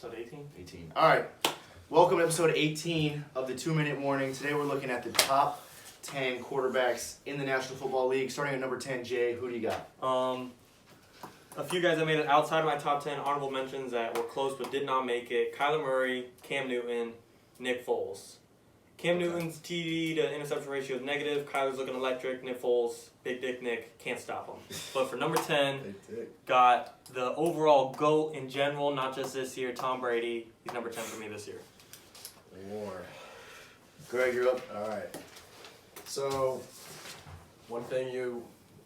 episode 18? 18. All right. Welcome to episode 18 of the 2-Minute Warning. Today we're looking at the top 10 quarterbacks in the National Football League. Starting at number 10, Jay, who do you got? A few guys that made it outside of my top 10, honorable mentions that were close but did not make it. Kyler Murray, Cam Newton, Nick Foles. Cam Newton's TD to interception ratio is negative. Kyler's looking electric. Nick Foles, Big Dick Nick, can't stop him. But for number 10, got the overall GOAT in general, not just this year, Tom Brady. He's number 10 for me this year. War. Greg, you're up. All right. So, I'm just going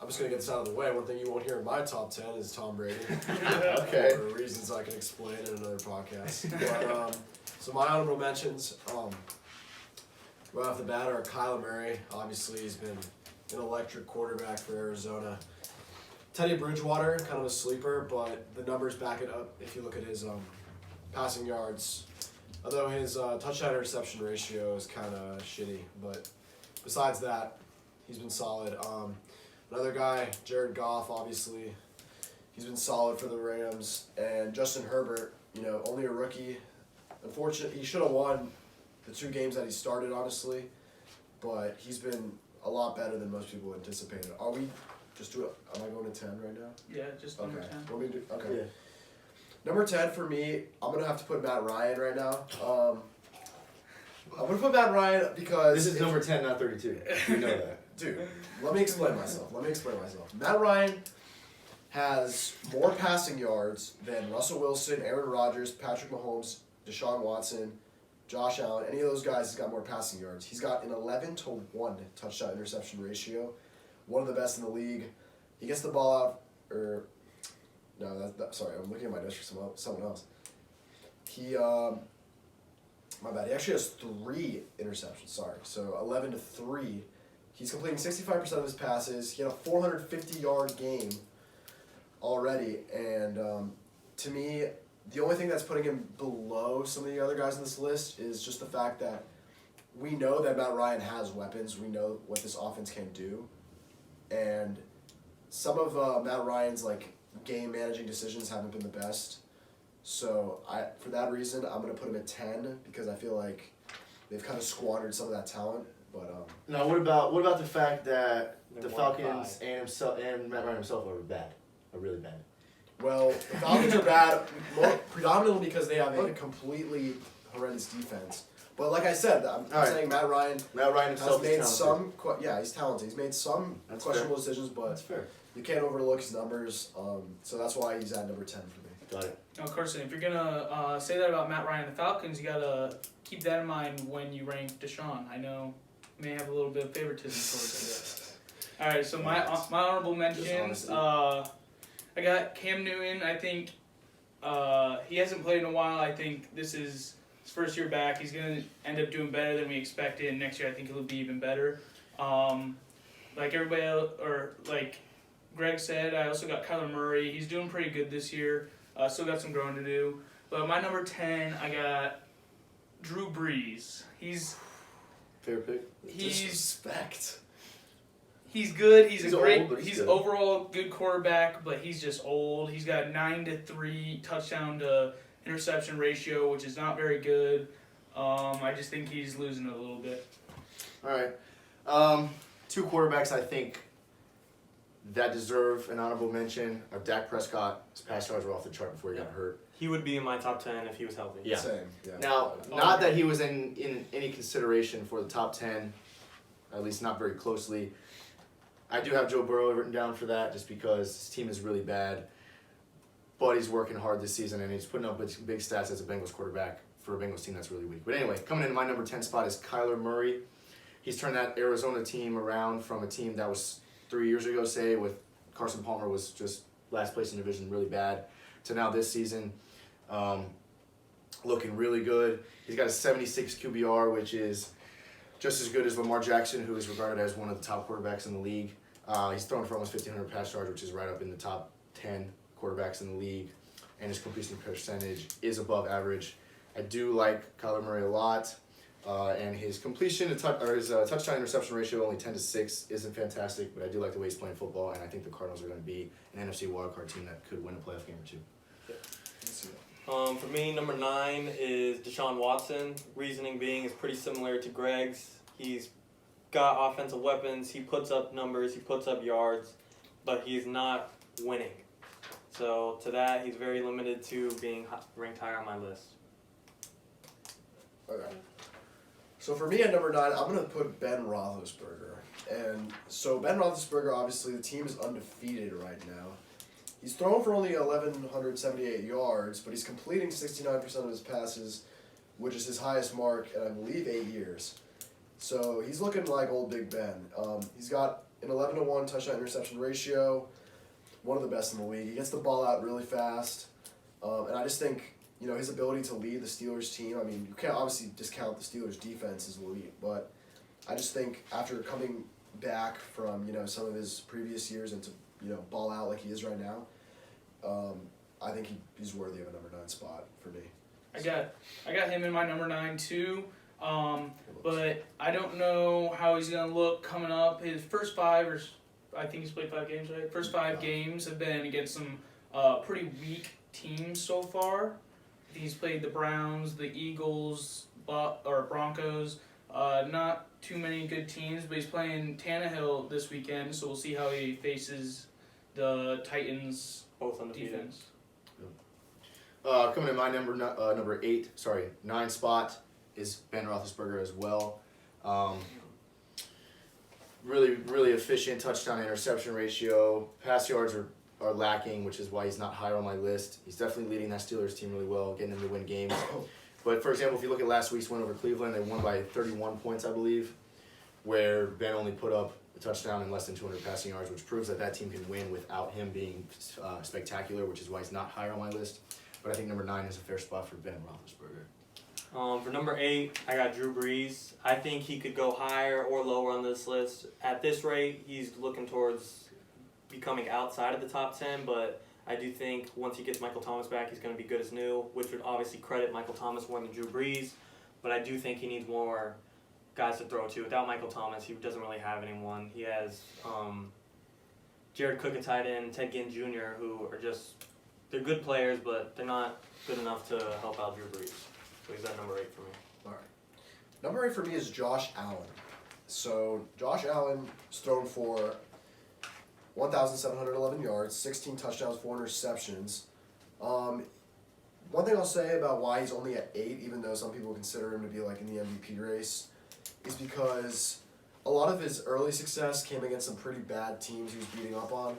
to get this out of the way. One thing you won't hear in my top 10 is Tom Brady. Okay. For reasons I can explain in another podcast. But, so my honorable mentions, right off the bat, are Kyler Murray. Obviously, he's been an electric quarterback for Arizona. Teddy Bridgewater, kind of a sleeper, but the numbers back it up if you look at his passing yards. Although his touchdown interception ratio is kind of shitty, but besides that, he's been solid. Another guy, Jared Goff, obviously, he's been solid for the Rams. And Justin Herbert, only a rookie. Unfortunately, he should have won the 2 games that he started, honestly, but he's been a lot better than most people anticipated. Am I going to 10 right now? Yeah, just number 10. Want me to do? Okay. Yeah. Number 10 for me, I'm going to have to put Matt Ryan right now. I'm going to put Matt Ryan because... This is number 10, not 32. You know that. Dude, let me explain myself. Matt Ryan has more passing yards than Russell Wilson, Aaron Rodgers, Patrick Mahomes, Deshaun Watson, Josh Allen. Any of those guys has got more passing yards. He's got an 11-to-1 touchdown interception ratio. One of the best in the league. He gets the ball out, sorry, I'm looking at my notes for someone else. My bad. He actually has 3 interceptions. Sorry, so 11-to-3. He's completing 65% of his passes. He had a 450-yard game already, and to me, the only thing that's putting him below some of the other guys on this list is just the fact that we know that Matt Ryan has weapons. We know what this offense can do, and some of Matt Ryan's game managing decisions haven't been the best. So for that reason, I'm gonna put him at 10 because I feel like they've kind of squandered some of that talent. But Now, what about the fact that They're the 1-5. Falcons and Matt Ryan himself are really bad? Well, the Falcons are bad predominantly because they have a completely horrendous defense. But like I said, I'm saying Matt Ryan himself has made is some. He's talented. He's made some questionable decisions, but That's fair. you can't overlook his numbers. So that's why he's at number 10 for me. Got it. Now, Carson, if you're gonna say that about Matt Ryan and the Falcons, you gotta keep that in mind when you rank Deshaun. I know you may have a little bit of favoritism towards it. All right, so my honorable mentions. I got Cam Newton. I think he hasn't played in a while. I think this is his first year back. He's gonna end up doing better than we expected. And next year, I think he'll be even better. Like everybody else, or like Greg said, I also got Kyler Murray. He's doing pretty good this year. Still got some growing to do. But my number 10, I got Drew Brees. Fair pick. Disrespect. He's good. He's a great. old, but He's good. overall good quarterback, but he's just old. He's got 9-to-3 touchdown to interception ratio, which is not very good. I just think he's losing it a little bit. All right. 2 quarterbacks I think that deserve an honorable mention are Dak Prescott. His pass yards were off the chart before he got hurt. He would be in my top 10 if he was healthy. Yeah. Same. Yeah. Now, not that he was in any consideration for the top 10, at least not very closely. I do have Joe Burrow written down for that just because his team is really bad. But he's working hard this season and he's putting up big stats as a Bengals quarterback for a Bengals team that's really weak. But anyway, coming into my number 10 spot is Kyler Murray. He's turned that Arizona team around from a team that was 3 years ago, say, with Carson Palmer was just last place in the division, really bad, to now this season looking really good. He's got a 76 QBR, which is just as good as Lamar Jackson, who is regarded as one of the top quarterbacks in the league. He's thrown for almost 1,500 pass yards, which is right up in the top 10 quarterbacks in the league. And his completion percentage is above average. I do like Kyler Murray a lot. And his completion, his touchdown interception ratio, only 10-6, isn't fantastic, but I do like the way he's playing football, and I think the Cardinals are going to be an NFC wildcard team that could win a playoff game or two. Let's see that. For me, number 9 is Deshaun Watson. Reasoning being is pretty similar to Greg's. He's got offensive weapons. He puts up numbers. He puts up yards, but he's not winning. So to that, he's very limited to being ranked higher on my list. Okay. So for me at number 9, I'm gonna put Ben Roethlisberger. And so Ben Roethlisberger, obviously, the team is undefeated right now. He's thrown for only 1,178 yards, but he's completing 69% of his passes, which is his highest mark in, I believe, 8 years. So he's looking like old Big Ben. He's got an 11-to-1 touchdown interception ratio, one of the best in the league. He gets the ball out really fast, and I just think his ability to lead the Steelers team. I mean, you can't obviously discount the Steelers' defense as elite, but I just think after coming back from some of his previous years and to ball out like he is right now, I think he's worthy of a number 9 spot for me. I got him in my number 9 too. But I don't know how he's gonna look coming up. His first 5, or I think he's played 5 games, right? First 5 games have been against some pretty weak teams so far. I think he's played the Browns, the Eagles, or Broncos. Not too many good teams, but he's playing Tannehill this weekend, so we'll see how he faces the Titans Both undefeated. defense. Coming in my number 9 spot is Ben Roethlisberger as well. Really efficient touchdown interception ratio. Pass yards are lacking, which is why he's not higher on my list. He's definitely leading that Steelers team really well, getting them to win games. But for example, if you look at last week's win over Cleveland, they won by 31 points, I believe, where Ben only put up a touchdown and less than 200 passing yards, which proves that team can win without him being spectacular, which is why he's not higher on my list. But I think number 9 is a fair spot for Ben Roethlisberger. For number 8, I got Drew Brees. I think he could go higher or lower on this list. At this rate, he's looking towards becoming outside of the top 10, but I do think once he gets Michael Thomas back, he's going to be good as new, which would obviously credit Michael Thomas more than Drew Brees. But I do think he needs more guys to throw to. Without Michael Thomas, he doesn't really have anyone. He has Jared Cook at tight end, Ted Ginn Jr., who are they're good players, but they're not good enough to help out Drew Brees. So he's at number 8 for me. All right. Number 8 for me is Josh Allen. So Josh Allen is thrown for 1,711 yards, 16 touchdowns, 4 interceptions. One thing I'll say about why he's only at 8, even though some people consider him to be like in the MVP race, is because a lot of his early success came against some pretty bad teams he was beating up on.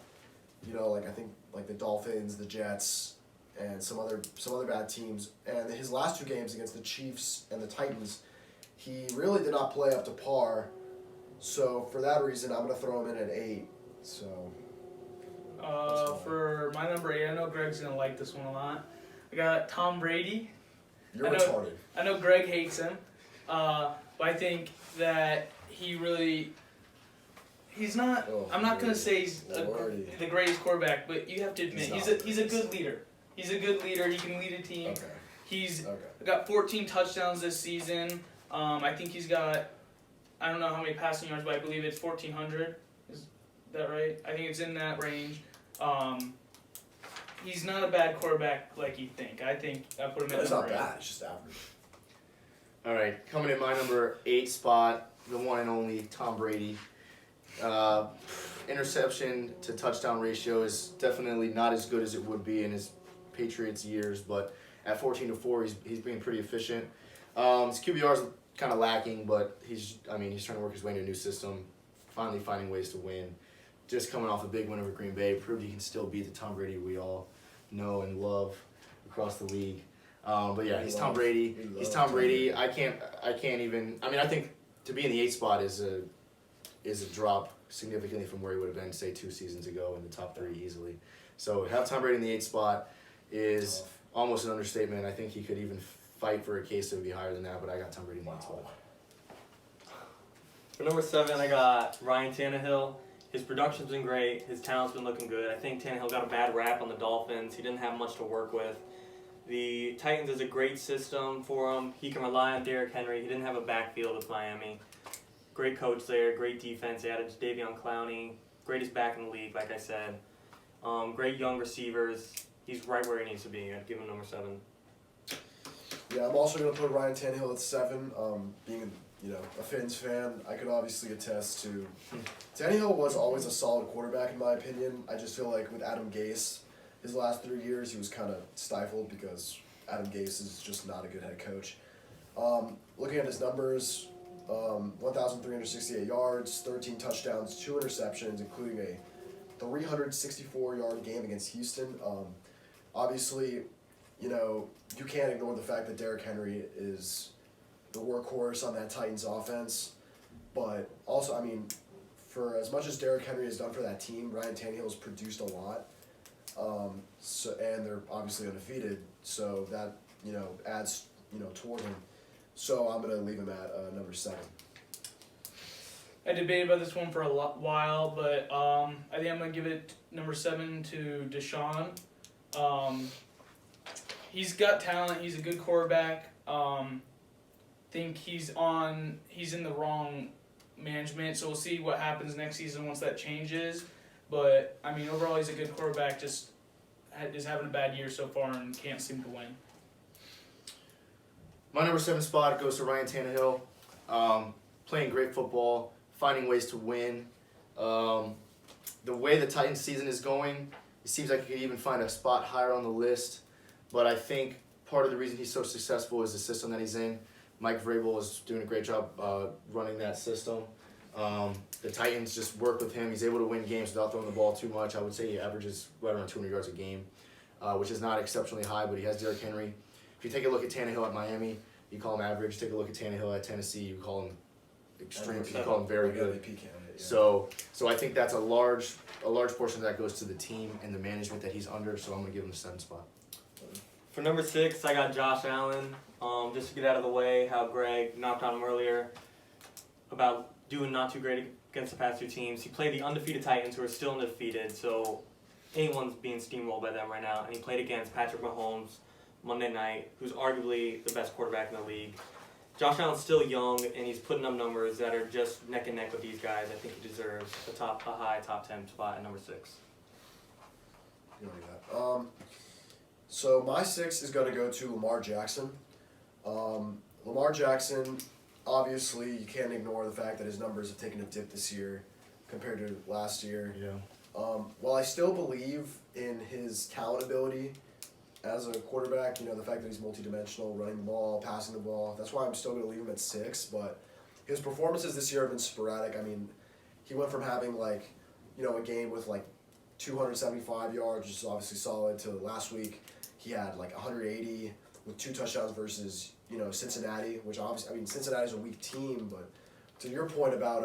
I think the Dolphins, the Jets, and some other bad teams. And his last 2 games against the Chiefs and the Titans, he really did not play up to par. So for that reason, I'm gonna throw him in at 8. So. For my number 8, I know Greg's gonna like this one a lot. I got Tom Brady. You're I know- retarded. I know Greg hates him, but I think that he's not. Oh, I'm not gonna Lordy. say he's Lordy. the greatest quarterback, but you have to admit He's he's a not. good leader. He's a good leader. He can lead a team. Okay. He's Okay. got 14 touchdowns this season. I think he's got. I don't know how many passing yards, but I believe it's 1,400. Is that right? I think it's in that range. He's not a bad quarterback like you think. I think I put him at It's number not 8. bad. It's just average. All right, coming in my number 8 spot, the one and only Tom Brady. Interception to touchdown ratio is definitely not as good as it would be in his Patriots years, but at 14-4, he's being pretty efficient. His QBR is kind of lacking, but he's trying to work his way into a new system, finally finding ways to win. Just coming off a big win over Green Bay, proved he can still beat the Tom Brady we all know and love across the league. But yeah, he's Tom Brady. He's Tom Brady. I can't even. I think to be in the 8th spot is a drop significantly from where he would have been, say, 2 seasons ago in the top 3 easily. So to have Tom Brady in the 8th spot is almost an understatement. I think he could even fight for a case that would be higher than that, but I got Tom Brady in the 8th spot. For number 7, I got Ryan Tannehill. His production's been great. His talent's been looking good. I think Tannehill got a bad rap on the Dolphins. He didn't have much to work with. The Titans is a great system for him. He can rely on Derrick Henry. He didn't have a backfield with Miami. Great coach there, great defense. They added Davion Clowney, greatest back in the league, like I said. Great young receivers. He's right where he needs to be. I'd give him number 7. Yeah, I'm also gonna put Ryan Tannehill at 7. Being a Finns fan, I could obviously attest to Tannehill was always a solid quarterback in my opinion. I just feel like with Adam Gase, his last 3 years he was kind of stifled because Adam Gase is just not a good head coach. Looking at his numbers, 1,368 yards, 13 touchdowns, 2 interceptions, including a 364-yard game against Houston. Obviously, you can't ignore the fact that Derrick Henry is the workhorse on that Titans offense. But also, I mean, for as much as Derrick Henry has done for that team, Ryan Tannehill's produced a lot. And they're obviously undefeated, so that, adds, toward him. So I'm going to leave him at number 7. I debated about this one for a while, but I think I'm gonna give it number 7 to Deshaun. He's got talent. He's a good quarterback. Think he's in the wrong management, so we'll see what happens next season once that changes. But I mean, overall, he's a good quarterback. Just is having a bad year so far and can't seem to win. My number 7 spot goes to Ryan Tannehill. Playing great football, finding ways to win. The way the Titans season is going, it seems like he could even find a spot higher on the list. But I think part of the reason he's so successful is the system that he's in. Mike Vrabel is doing a great job running that system. The Titans just work with him. He's able to win games without throwing the ball too much. I would say he averages right around 200 yards a game, which is not exceptionally high, but he has Derrick Henry. If you take a look at Tannehill at Miami, you call him average. Take a look at Tannehill at Tennessee, you call him extreme. You call him very good. MVP candidate, yeah. So I think that's a large portion of that goes to the team and the management that he's under. So I'm gonna give him the 7th spot. For number 6, I got Josh Allen. Just to get out of the way, how Greg knocked on him earlier about doing not too great against the past 2 teams. He played the undefeated Titans, who are still undefeated, so anyone's being steamrolled by them right now. And he played against Patrick Mahomes Monday night, who's arguably the best quarterback in the league. Josh Allen's still young, and he's putting up numbers that are just neck and neck with these guys. I think he deserves a high top 10 spot at number 6. You don't need that. So my 6 is going to go to Lamar Jackson. Lamar Jackson, obviously, you can't ignore the fact that his numbers have taken a dip this year compared to last year. Yeah. While I still believe in his talent ability as a quarterback, the fact that he's multidimensional, running the ball, passing the ball, that's why I'm still going to leave him at 6. But his performances this year have been sporadic. I mean, he went from having a game with 275 yards, which is obviously solid, to last week he had 180 with 2 touchdowns versus Cincinnati, which obviously Cincinnati's a weak team, but to your point about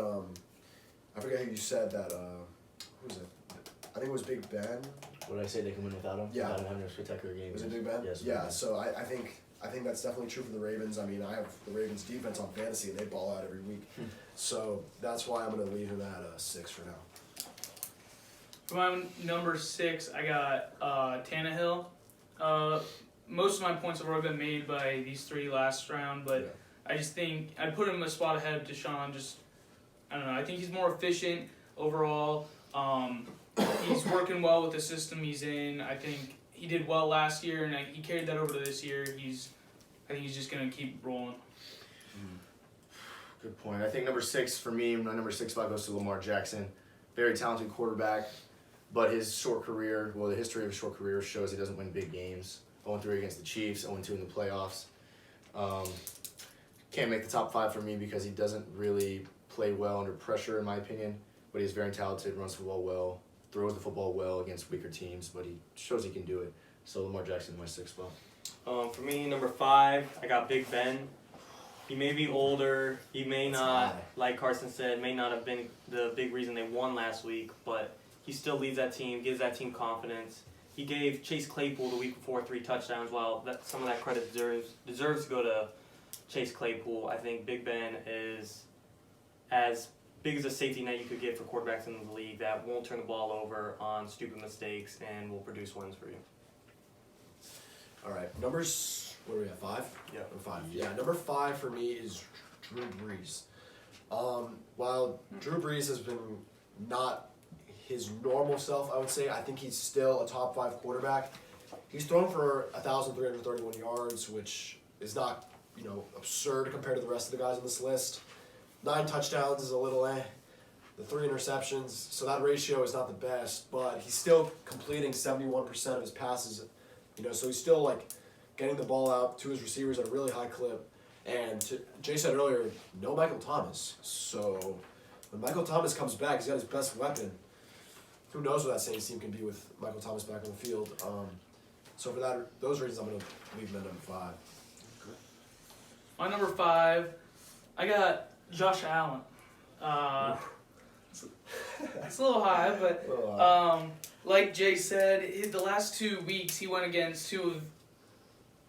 I forget who you said that who was it? I think it was Big Ben. What did I say? They can win without him. Yeah. Without him having a spectacular game. Was it Big Ben? Yes. Yeah. So I think that's definitely true for the Ravens. I mean, I have the Ravens defense on fantasy and they ball out every week, so that's why I'm gonna leave him at 6 for now. For my number 6, I got Tannehill. Most of my points have already been made by these 3 last round, but Yeah. I just think I'd put him a spot ahead of Deshaun. I don't know. I think he's more efficient overall. He's working well with the system he's in. I think he did well last year, and he carried that over to this year. I think he's just gonna keep rolling. Good point. I think number 6 for me, my number 6 spot goes to Lamar Jackson. Very talented quarterback, but his short career, the history of his short career shows he doesn't win big games. 0-3 against the Chiefs, 0-2 in the playoffs. Can't make the top 5 for me because he doesn't really play well under pressure, in my opinion. But he's very talented, runs the ball well, throws the football well against weaker teams, but he shows he can do it. So Lamar Jackson is my 6th spot. For me, number 5, I got Big Ben. He may be older. He may not, like Carson said, may not have been the big reason they won last week, but he still leads that team, gives that team confidence. He gave Chase Claypool the week before 3 touchdowns. While some of that credit deserves to go to Chase Claypool, I think Big Ben is as big as a safety net you could get for quarterbacks in the league that won't turn the ball over on stupid mistakes and will produce wins for you. All right, numbers. What are we at? 5? Yeah. Number 5. Yeah, number 5 for me is Drew Brees. While Drew Brees has been not his normal self, I would say, I think he's still a top 5 quarterback. He's thrown for 1,331 yards, which is not, absurd compared to the rest of the guys on this list. 9 touchdowns is a little The 3 interceptions, so that ratio is not the best, but he's still completing 71% of his passes. So he's still like getting the ball out to his receivers at a really high clip. And Jay said earlier, no Michael Thomas. So when Michael Thomas comes back, he's got his best weapon. Who knows what that Saints team can be with Michael Thomas back on the field. So for those reasons, I'm going to leave him at number 5. My number 5, I got Josh Allen. It's a little high, but like Jay said, the last 2 weeks he went against two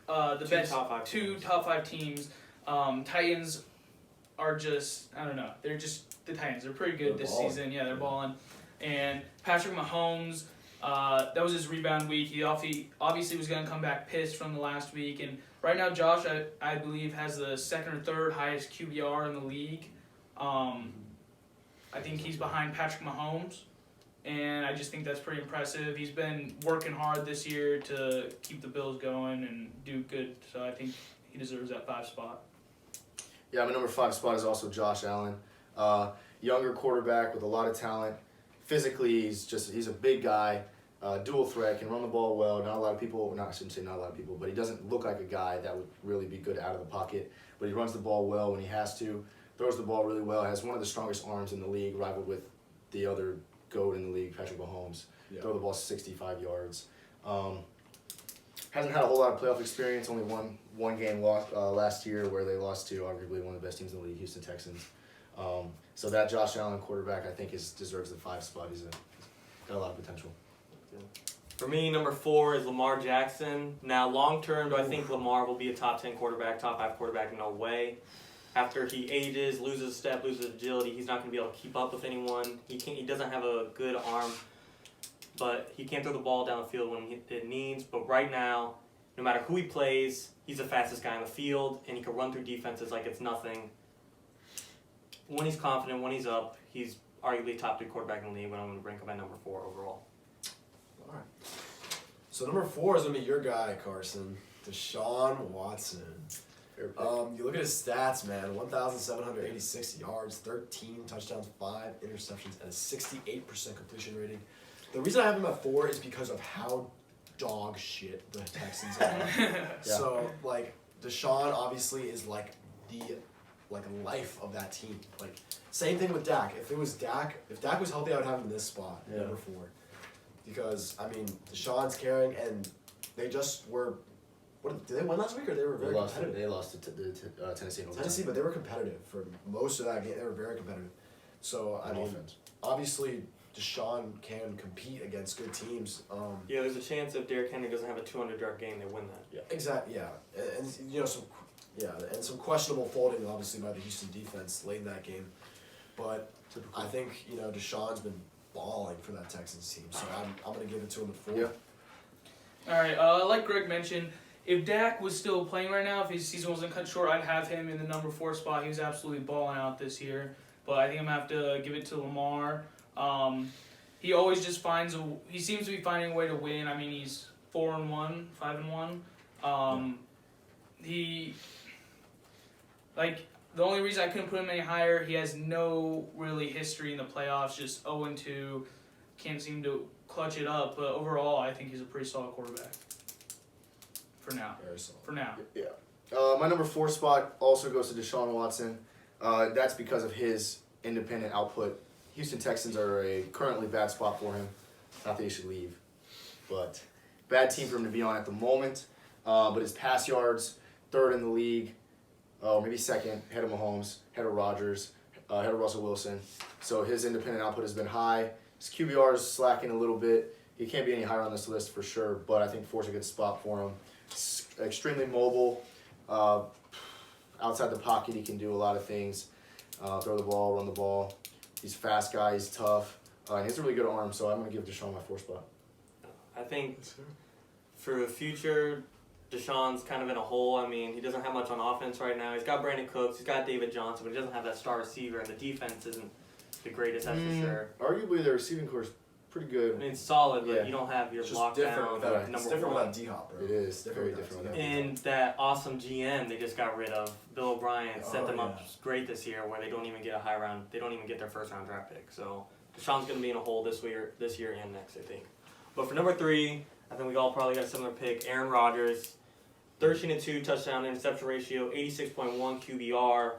of the best top 5 teams. Titans are just, I don't know, they're just the Titans. They're pretty good this season. Yeah, they're balling. And Patrick Mahomes, that was his rebound week. He obviously was going to come back pissed from the last week. And right now, Josh, I believe, has the 2nd or 3rd highest QBR in the league. I think he's behind Patrick Mahomes, and I just think that's pretty impressive. He's been working hard this year to keep the Bills going and do good, so I think he deserves that 5 spot. Yeah, my number 5 spot is also Josh Allen. Younger quarterback with a lot of talent. Physically, he's a big guy, dual threat, can run the ball well. Not a lot of people, I shouldn't say not a lot of people, but he doesn't look like a guy that would really be good out of the pocket. But he runs the ball well when he has to. Throws the ball really well, has one of the strongest arms in the league, rivaled with the other GOAT in the league, Patrick Mahomes. Yeah. Throw the ball 65 yards. Hasn't had a whole lot of playoff experience, only one game lost last year where they lost to arguably one of the best teams in the league, Houston Texans. So that Josh Allen quarterback, I think, deserves the 5 spot. He's got a lot of potential. For me, number 4 is Lamar Jackson. Now, long term, do I think Lamar will be a top 10 quarterback, top 5 quarterback? No way. After he ages, loses step, loses agility, he's not going to be able to keep up with anyone. He doesn't have a good arm, but he can't throw the ball down the field when it needs. But right now, no matter who he plays, he's the fastest guy on the field, and he can run through defenses like it's nothing. When he's confident, when he's up, he's arguably top 3 quarterback in the league, but I'm going to rank him at number 4 overall. All right. So number 4 is going to be your guy, Carson, Deshaun Watson. You look at his stats, man. 1,786 yards, 13 touchdowns, 5 interceptions, and a 68% completion rating. The reason I have him at 4 is because of how dog shit the Texans are. Yeah. So, Deshaun obviously is the life of that team. Same thing with Dak. If Dak was healthy, I would have him in this spot, number 4. Because, Deshaun's carrying, and they just were... Did they win last week, or they were very competitive? They lost to Tennessee. Tennessee, but they were competitive for most of that game. They were very competitive. So, obviously, Deshaun can compete against good teams. Yeah, there's a chance if Derrick Henry doesn't have a 200-yard game, they win that. Yeah. Exactly, yeah. And some questionable folding, obviously, by the Houston defense late in that game. But typical. I think, Deshaun's been balling for that Texans team, so I'm going to give it to him at 4. Yeah. All right, like Greg mentioned, if Dak was still playing right now, if his season wasn't cut short, I'd have him in the number 4 spot. He was absolutely balling out this year. But I think I'm going to have to give it to Lamar. He always just he seems to be finding a way to win. He's 4-1, 5-1. The only reason I couldn't put him any higher, he has no really history in the playoffs, just 0-2, can't seem to clutch it up. But overall, I think he's a pretty solid quarterback. For now. Very solid. For now. Yeah. My number 4 spot also goes to Deshaun Watson. That's because of his independent output. Houston Texans are a currently bad spot for him. Not that he should leave, but bad team for him to be on at the moment. But his pass yards, 3rd in the league, maybe 2nd, head of Mahomes, head of Rodgers, head of Russell Wilson. So his independent output has been high. His QBR is slacking a little bit. He can't be any higher on this list for sure, but I think 4's a good spot for him. Extremely mobile. Outside the pocket, he can do a lot of things. Throw the ball, run the ball. He's a fast guy. He's tough. And he has a really good arm, so I'm going to give Deshaun my 4 spot. I think for the future, Deshaun's kind of in a hole. He doesn't have much on offense right now. He's got Brandon Cooks. He's got David Johnson, but he doesn't have that star receiver, and the defense isn't the greatest, that's for sure. Arguably, their receiving core is pretty I good. mean, it's solid, but Yeah. you don't have your It's just different lockdown without, Right. it's number different one. without D-Hop, bro. It is It's different very without different D-Hop. And that awesome GM they just got rid of, Bill O'Brien, set Oh, them up yeah. great this year, where they don't even get a high round, they don't even get their first round draft pick. So Deshaun's going to be in a hole this year and next, I think. But for number 3, I think we all probably got a similar pick. Aaron Rodgers, 13-2 touchdown interception ratio, 86.1 QBR.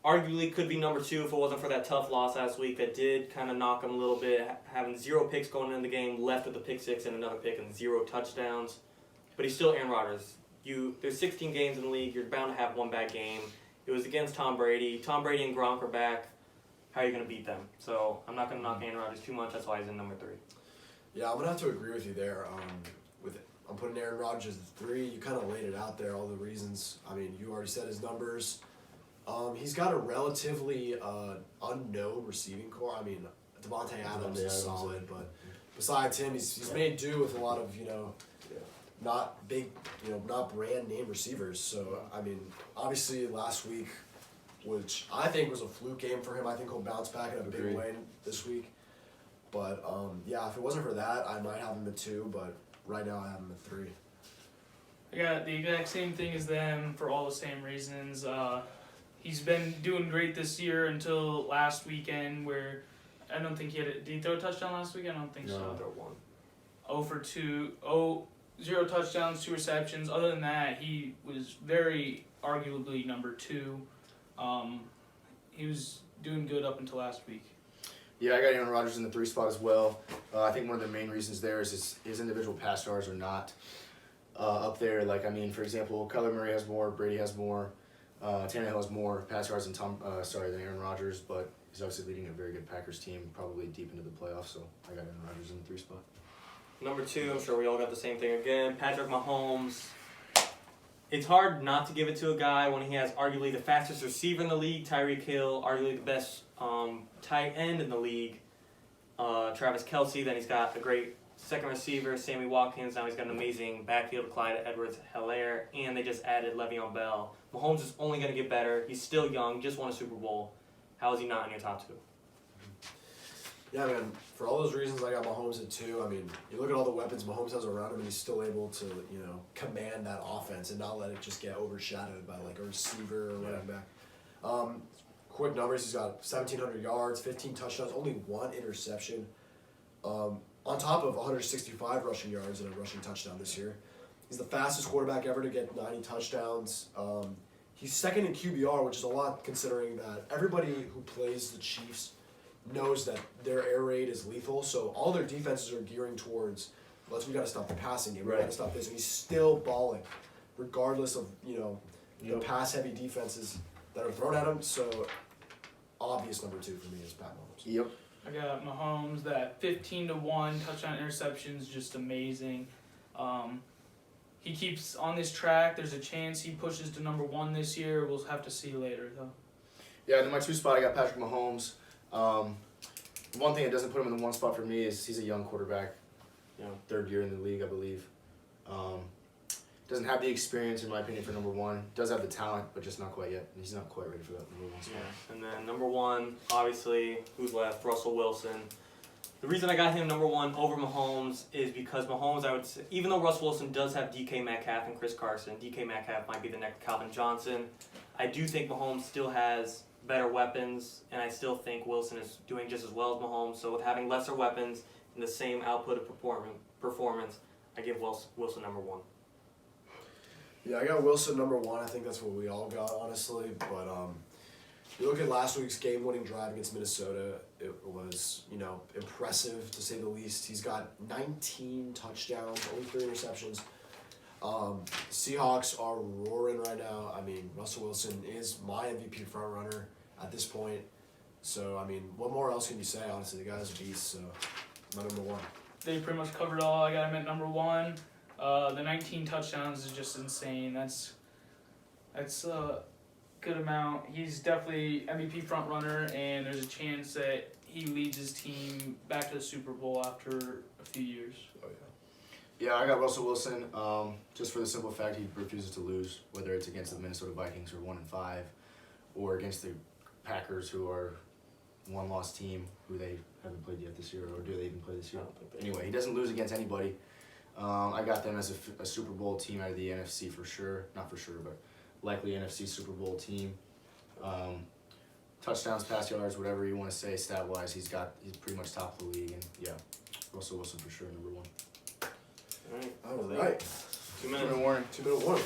Arguably could be number 2 if it wasn't for that tough loss last week that did kind of knock him a little bit, having 0 picks going into the game, left with a pick 6 and another pick and 0 touchdowns. But he's still Aaron Rodgers. There's 16 games in the league. You're bound to have one bad game. It was against Tom Brady. Tom Brady and Gronk are back. How are you going to beat them? So I'm not going to knock Aaron Rodgers too much. That's why he's in number 3. Yeah, I'm gonna have to agree with you there. I'm putting Aaron Rodgers at 3. You kind of laid it out there, all the reasons. I mean, you already said his numbers. He's got a relatively unknown receiving core. I mean, Devontae Adams is solid, but besides him, he's made do with a lot of not big, not brand name receivers. So I mean, obviously last week, which I think was a fluke game for him. I think he'll bounce back in a big Agreed. way this week. But yeah, if it wasn't for that, I might have him at 2. But right now, I have him at 3. I got the exact same thing as them for all the same reasons. He's been doing great this year until last weekend, where I don't think did he throw a touchdown last week? I don't think so. They're 1. 0 for 2, 0 touchdowns, 2 receptions. Other than that, he was very arguably number 2. He was doing good up until last week. Yeah, I got Aaron Rodgers in the 3 spot as well. I think one of the main reasons there is his individual pass yards are not up there. Like, I mean, for example, Kyler Murray has more, Brady has more, Tannehill has more pass yards than than Aaron Rodgers, but he's obviously leading a very good Packers team, probably deep into the playoffs. So I got Aaron Rodgers in the 3 spot. Number 2, I'm sure we all got the same thing again. Patrick Mahomes. It's hard not to give it to a guy when he has arguably the fastest receiver in the league, Tyreek Hill, arguably the best tight end in the league, Travis Kelce. Then he's got a great second receiver, Sammy Watkins. Now he's got an amazing backfield, Clyde Edwards-Helaire, and they just added Le'Veon Bell. Mahomes is only going to get better. He's still young, just won a Super Bowl. How is he not in your top 2? Yeah, man. For all those reasons, I got Mahomes at 2. I mean, you look at all the weapons Mahomes has around him, and he's still able to, command that offense and not let it just get overshadowed by like a receiver or running back. Quick numbers: he's got 1,700 yards, 15 touchdowns, only 1 interception. On top of 165 rushing yards and a rushing touchdown this year. He's the fastest quarterback ever to get 90 touchdowns. He's second in QBR, which is a lot considering that everybody who plays the Chiefs knows that their air raid is lethal. So all their defenses are gearing towards, we got to stop the passing game. We got to stop this. And he's still balling, regardless of the pass-heavy defenses that are thrown at him. So obvious number 2 for me is Pat Mahomes. Yep. I got Mahomes, that 15-1 touchdown interceptions, just amazing. He keeps on this track. There's a chance he pushes to number 1 this year. We'll have to see later, though. Yeah, in my 2 spot, I got Patrick Mahomes. One thing that doesn't put him in the 1 spot for me is he's a young quarterback, 3rd year in the league, I believe. Doesn't have the experience, in my opinion, for number 1. Does have the talent, but just not quite yet. He's not quite ready for that number 1 spot. Yeah, and then number 1, obviously, who's left? Russell Wilson. The reason I got him number 1 over Mahomes is because Mahomes, I would say, even though Russell Wilson does have DK Metcalf and Chris Carson, DK Metcalf might be the next Calvin Johnson. I do think Mahomes still has better weapons, and I still think Wilson is doing just as well as Mahomes. So with having lesser weapons and the same output of performance, I give Wilson number 1. Yeah, I got Wilson number 1. I think that's what we all got, honestly. But you look at last week's game-winning drive against Minnesota. It was, impressive to say the least. He's got 19 touchdowns, only 3 interceptions. Seahawks are roaring right now. I mean, Russell Wilson is my MVP frontrunner at this point. So, I mean, what more else can you say, honestly? The guy's a beast, so my number 1. They pretty much covered all. I got him at number 1. The 19 touchdowns is just insane. That's a good amount. He's definitely MVP front runner, and there's a chance that he leads his team back to the Super Bowl after a few years. Oh, Yeah, I got Russell Wilson, just for the simple fact he refuses to lose, whether it's against the Minnesota Vikings who are 1-5, or against the Packers who are one-loss team who they haven't played yet this year, or do they even play this I year? don't think they- Anyway, he doesn't lose against anybody. I got them as a Super Bowl team out of the NFC for sure. Not for sure, but likely NFC Super Bowl team. Touchdowns, pass yards, whatever you want to say, stat wise, he's pretty much top of the league, and yeah, Russell Wilson for sure number one. All right. All right. 2 minutes. Warning. 2-minute warning.